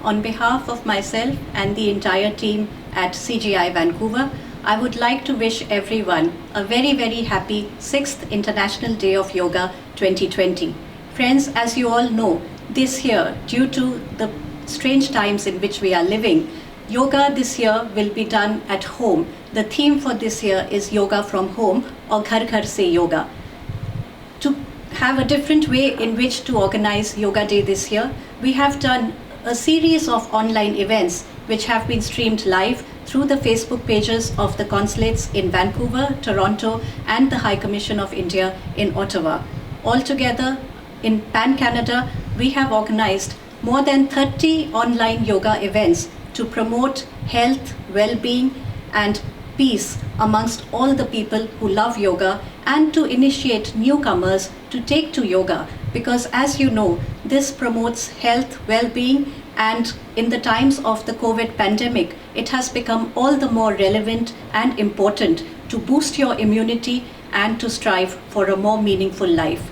on behalf of myself and the entire team at CGI Vancouver, I would like to wish everyone a very, very happy 6th International Day of Yoga 2020. Friends, as you all know, this year, due to the strange times in which we are living, yoga this year will be done at home. The theme for this year is Yoga from Home or Ghar Ghar Se Yoga. To have a different way in which to organize Yoga Day this year, we have done a series of online events which have been streamed live through the Facebook pages of the consulates in Vancouver, Toronto, and the High Commission of India in Ottawa. Altogether, in Pan-Canada, we have organized more than 30 online yoga events to promote health, well-being, and peace amongst all the people who love yoga and to initiate newcomers to take to yoga, because as you know, this promotes health, well-being, and in the times of the COVID pandemic, it has become all the more relevant and important to boost your immunity and to strive for a more meaningful life.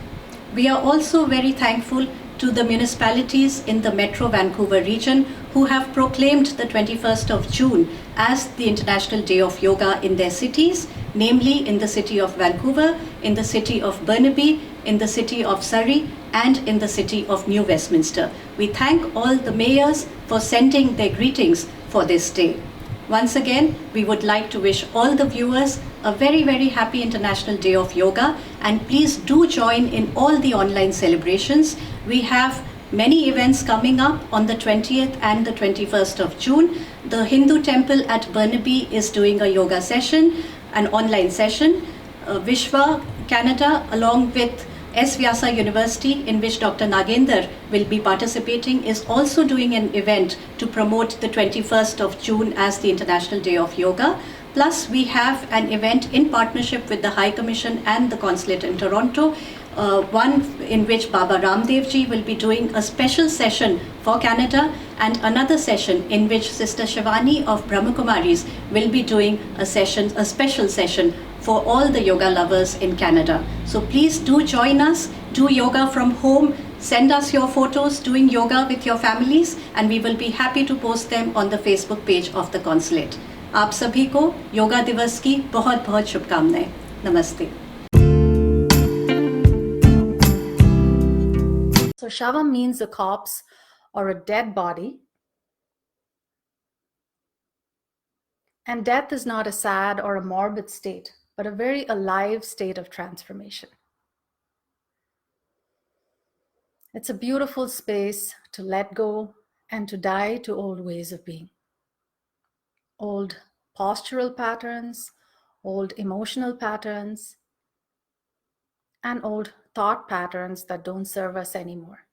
We are also very thankful to the municipalities in the Metro Vancouver region who have proclaimed the 21st of June as the International Day of Yoga in their cities, namely in the city of Vancouver, in the city of Burnaby, in the city of Surrey, and in the city of New Westminster. We thank all the mayors for sending their greetings for this day. Once again, we would like to wish all the viewers a very, very happy International Day of Yoga, and please do join in all the online celebrations. We have many events coming up on the 20th and the 21st of June. The Hindu temple at Burnaby is doing a yoga session, an online session. Vishwa, Canada, along with S. Vyasa University, in which Dr. Nagender will be participating, is also doing an event to promote the 21st of June as the International Day of Yoga. Plus, we have an event in partnership with the High Commission and the Consulate in Toronto, one in which Baba Ramdev ji will be doing a special session for Canada, and another session in which Sister Shivani of Brahmakumaris will be doing a special session for all the yoga lovers in Canada. So please do join us, do yoga from home, send us your photos doing yoga with your families, and we will be happy to post them on the Facebook page of the consulate. आप सभी को योगा दिवस की बहुत बहुत शुभकामनाएं. नमस्ते. So Shava means a corpse or a dead body. And death is not a sad or a morbid state, but a very alive state of transformation. It's a beautiful space to let go and to die to old ways of being. Old postural patterns, old emotional patterns, and old thought patterns that don't serve us anymore.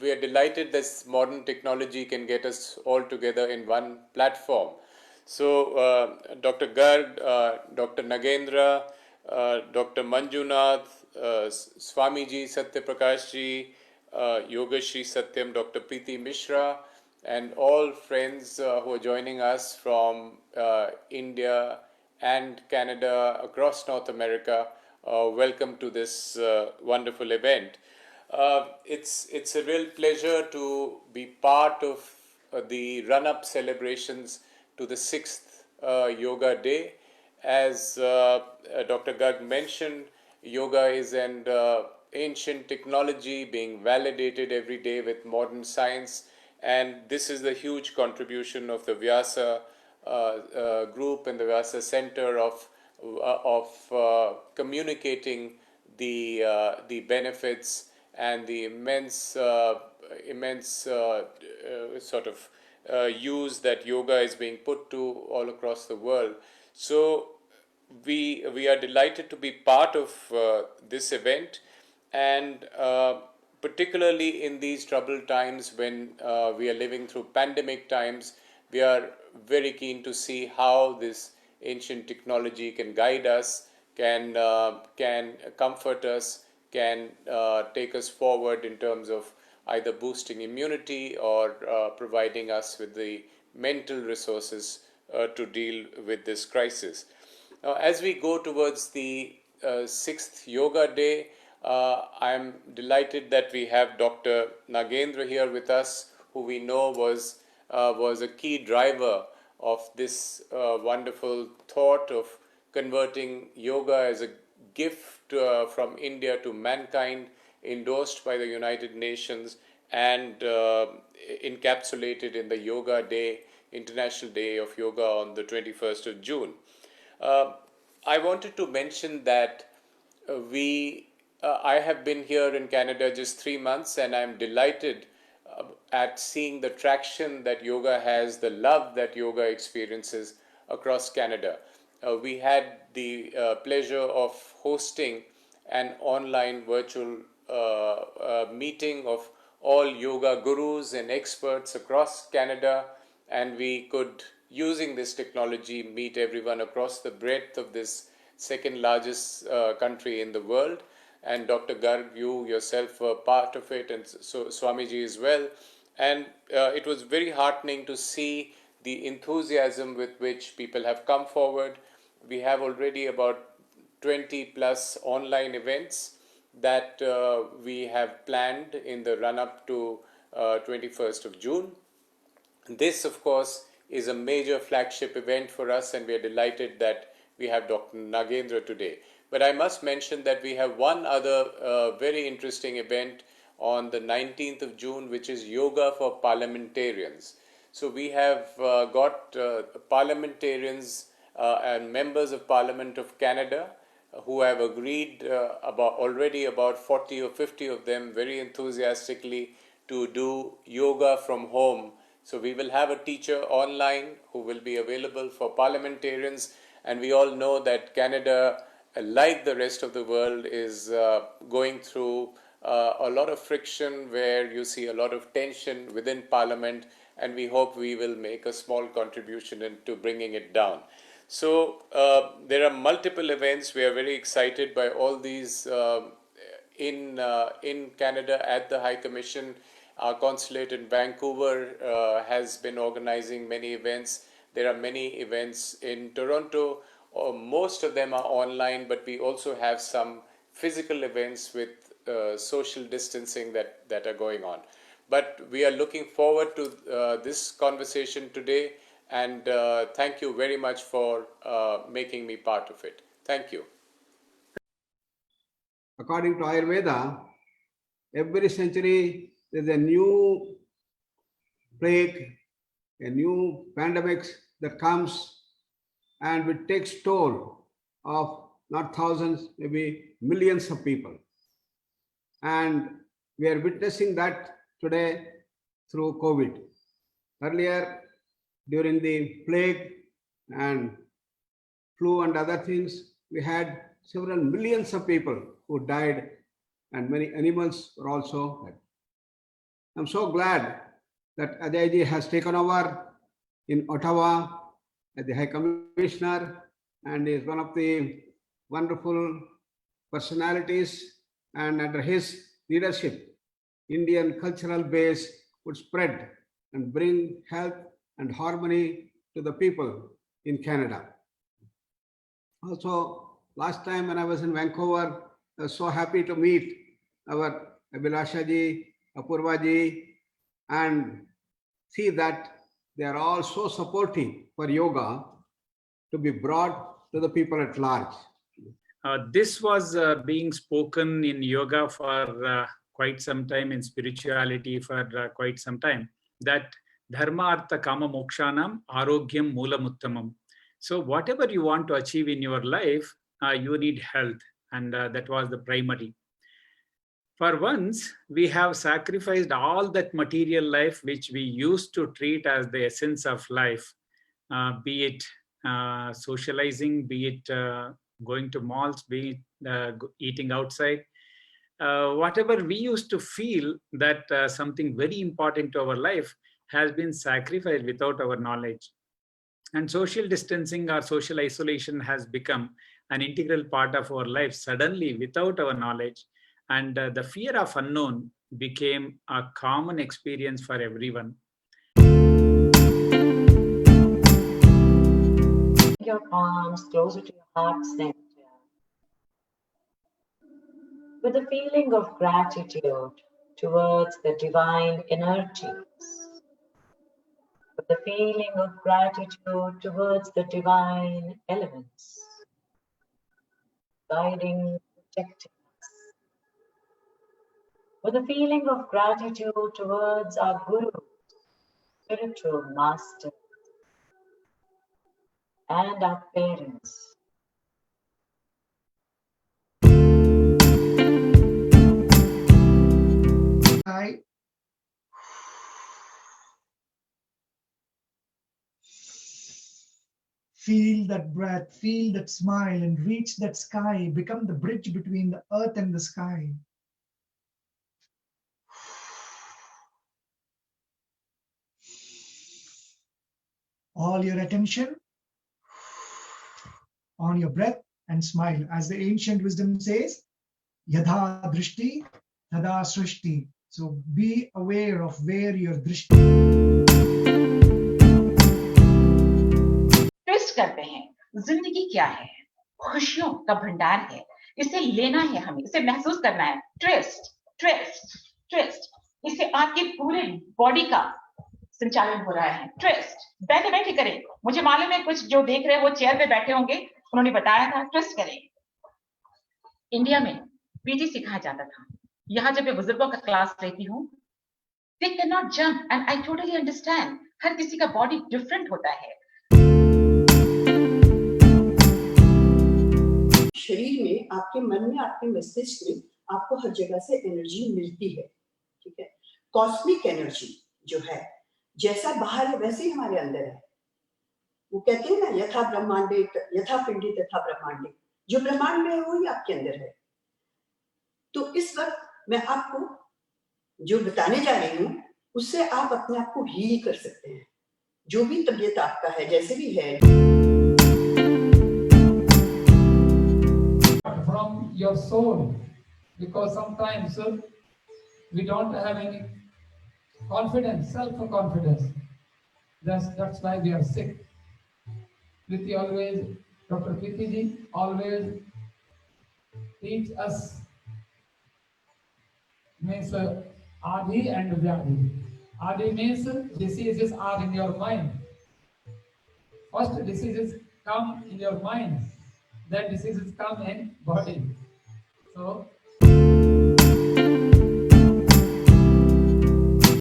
We are delighted this modern technology can get us all together in one platform. So, Dr. Garg, Dr. Nagendra, Dr. Manjunath, Swamiji Satyaprakashji, Yogashri Satyam, Dr. Preeti Mishra, and all friends who are joining us from India and Canada, across North America, welcome to this wonderful event. It's a real pleasure to be part of the run-up celebrations to the 6th Yoga Day. As Dr. Garg mentioned, yoga is an ancient technology being validated every day with modern science, and this is the huge contribution of the Vyasa group and the Vyasa Center of communicating the benefits and the immense sort of use that yoga is being put to all across the world. So we are delighted to be part of this event, and particularly in these troubled times when we are living through pandemic times, we are very keen to see how this ancient technology can guide us, can comfort us, can take us forward in terms of either boosting immunity or providing us with the mental resources to deal with this crisis. Now, as we go towards the 6th Yoga Day, I'm delighted that we have Dr. Nagendra here with us, who we know was a key driver of this wonderful thought of converting yoga as a gift from India to mankind, endorsed by the United Nations and encapsulated in the Yoga Day, International Day of Yoga on the 21st of June. I wanted to mention that I have been here in Canada just 3 months, and I'm delighted at seeing the traction that yoga has, the love that yoga experiences across Canada. We had the pleasure of hosting an online virtual meeting of all yoga gurus and experts across Canada, and we could, using this technology, meet everyone across the breadth of this second largest country in the world. And Dr. Garg, you yourself were part of it, and so Swamiji as well. And it was very heartening to see the enthusiasm with which people have come forward. We have already about 20 plus online events that we have planned in the run up to 21st of June. This, of course, is a major flagship event for us, and we are delighted that we have Dr. Nagendra today. But I must mention that we have one other very interesting event on the 19th of June, which is Yoga for Parliamentarians. So we have got parliamentarians and members of Parliament of Canada who have agreed already about 40 or 50 of them very enthusiastically to do yoga from home. So we will have a teacher online who will be available for parliamentarians, and we all know that Canada, like the rest of the world, is going through a lot of friction where you see a lot of tension within Parliament, and we hope we will make a small contribution into bringing it down. So there are multiple events. We are very excited by all these in Canada at the High Commission. Our consulate in Vancouver has been organizing many events. There are many events in Toronto. Most of them are online, but we also have some physical events with social distancing that are going on. But we are looking forward to this conversation today, and thank you very much for making me part of it. Thank you. According to Ayurveda, every century there's a new plague, a new pandemic that comes, and it takes toll of not thousands, maybe millions of people. And we are witnessing that today through COVID. Earlier, during the plague and flu and other things, we had several millions of people who died, and many animals were also dead. I'm so glad that Ajay has taken over in Ottawa as the High Commissioner, and is one of the wonderful personalities, and under his leadership, Indian cultural base would spread and bring health and harmony to the people in Canada. Also, last time when I was in Vancouver, I was so happy to meet our Abhilashaji, Apurvaji, and see that they are all so supportive for yoga to be brought to the people at large. This was being spoken in yoga for quite some time, in spirituality for quite some time, that dharma artha kama mokshanam arogyam moolamuttamam. So whatever you want to achieve in your life, you need health, and that was the primary. For once, we have sacrificed all that material life which we used to treat as the essence of life, be it socializing, be it going to malls, be it eating outside. Whatever we used to feel that something very important to our life has been sacrificed without our knowledge. And social distancing or social isolation has become an integral part of our life suddenly without our knowledge. And the fear of unknown became a common experience for everyone. Your palms closer to your heart center. with a feeling of gratitude towards the divine energies, with a feeling of gratitude towards the divine elements, guiding, protecting us, with a feeling of gratitude towards our Guru, spiritual master, and our parents. I feel that breath, feel that smile, and reach that sky, become the bridge between the earth and the sky. All your attention on your breath and smile. As the ancient wisdom says, Yadha Drishti, Tada Srishti. So be aware of where your drishti. Twist करते हैं, जिंदगी क्या है? खुशियों का भंडार है, इसे लेना है, हमें इसे महसूस करना है। ट्विस्ट ट्विस्ट ट्विस्ट, इससे आपके पूरे बॉडी का संचालन हो रहा है। ट्विस्ट, बैठे बैठे करें। मुझे मालूम है कुछ जो देख रहे हैं वो चेयर पे बैठे होंगे, उन्होंने बताया था ट्विस्ट करें। इंडिया में पीटी सिखाया जाता था। यहाँ जब मैं बुजुर्गों का क्लास लेती हूँ, they cannot jump and I totally understand. हर किसी का बॉडी डिफरेंट होता है। शरीर में, आपके मन में, आपके मस्तिष्क में आपको हर जगह से एनर्जी मिलती है, ठीक है। कॉस्मिक एनर्जी जो है, जैसा बाहर है वैसे ही हमारे अंदर है। वो कहते हैं ना, यथा ब्रह्मांडे यथा पिंडी तथा ब्रह्मांडे, जो ब्रह्मांड में है वही आपके अंदर है। तो इस वक्त मैं आपको जो बताने जा रही हूँ, उससे आप अपने आप को हील कर सकते हैं। जो भी तबीयत आपका है, जैसे भी है। From your soul, because sometimes we don't have any confidence, self-confidence. That's why we are sick. Priti always, Dr. Priti ji always teach us, means Adi and Vyadi. Adi means diseases are in your mind. First diseases come in your mind, then diseases come in body. So